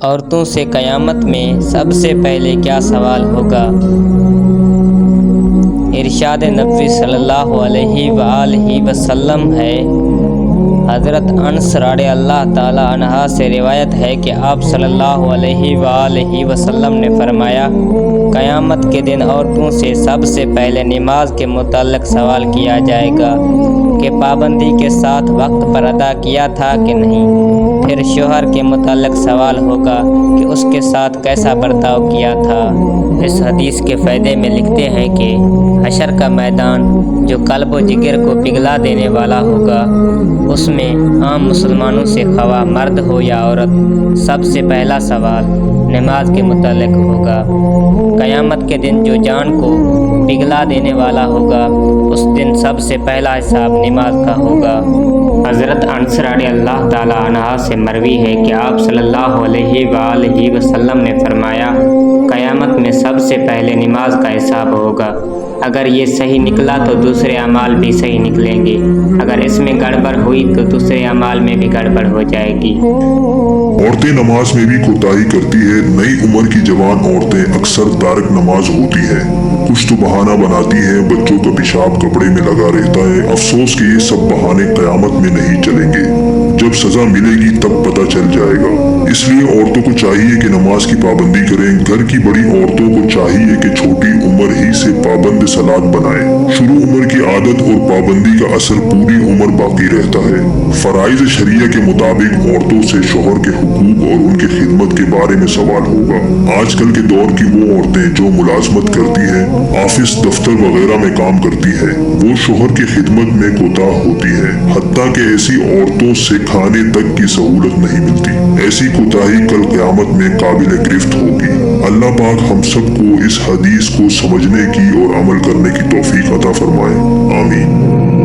عورتوں سے قیامت میں سب سے پہلے کیا سوال ہوگا؟ ارشاد نبوی صلی اللہ علیہ وآلہ وسلم ہے۔ حضرت انس رضی اللہ تعالی عنہ سے روایت ہے کہ آپ صلی اللہ علیہ وآلہ وسلم نے فرمایا، قیامت کے دن عورتوں سے سب سے پہلے نماز کے متعلق سوال کیا جائے گا کہ پابندی کے ساتھ وقت پر ادا کیا تھا کہ نہیں۔ پھر شوہر کے متعلق سوال ہوگا کہ اس کے ساتھ کیسا برتاؤ کیا تھا۔ اس حدیث کے فائدے میں لکھتے ہیں کہ حشر کا میدان جو قلب و جگر کو پگھلا دینے والا ہوگا، اس میں عام مسلمانوں سے خواہ مرد ہو یا عورت، سب سے پہلا سوال نماز کے متعلق ہوگا۔ قیامت کے دن جو جان کو پگھلا دینے والا ہوگا، اس دن سب سے پہلا حساب نماز کا ہوگا۔ حضرت انس رضی اللہ تعالی عنہ سے مروی ہے کہ آپ صلی اللہ علیہ وآلہ وسلم نے فرمایا، قیامت میں سب سے پہلے نماز کا حساب ہوگا۔ اگر یہ صحیح نکلا تو دوسرے اعمال بھی صحیح نکلیں گے، اگر اس میں گڑبڑ ہوئی تو دوسرے اعمال میں بھی گڑبڑ ہو جائے گی۔ عورتیں نماز میں بھی کوتاہی کرتی ہے۔ نئی عمر کی جوان عورتیں اکثر تارک نماز ہوتی ہیں، کچھ تو بہانہ بناتی ہیں، بچوں کا پیشاب کپڑے میں لگا رہتا ہے۔ افسوس کہ یہ سب بہانے قیامت میں نہیں چلیں گے، جب سزا ملے گی تب پتہ چل جائے گا۔ اس لیے عورتوں کو چاہیے کہ نماز کی پابندی کریں۔ گھر کی بڑی عورتوں کو چاہیے کہ چھوٹی عمر ہی سے پابند صلات بنائیں۔ شروع عمر کی عادت اور پابندی کا اثر پوری عمر باقی رہتا ہے۔ فرائض شریعہ کے مطابق عورتوں سے شوہر کے حقوق اور ان کی خدمت کے بارے میں سوال ہوگا۔ آج کل کے دور کی وہ عورتیں جو ملازمت کرتی ہیں، آفس دفتر وغیرہ میں کام کرتی ہیں، وہ شوہر کی خدمت میں کوتاہ ہوتی ہیں، حتیٰ کہ ایسی عورتوں سے کھانے تک کی سہولت نہیں ملتی۔ ایسی کوتاہی کل قیامت میں قابل گرفت ہوگی۔ اللہ پاک ہم سب کو اس حدیث کو سمجھنے کی اور عمل کرنے کی توفیق عطا فرمائے، آمین۔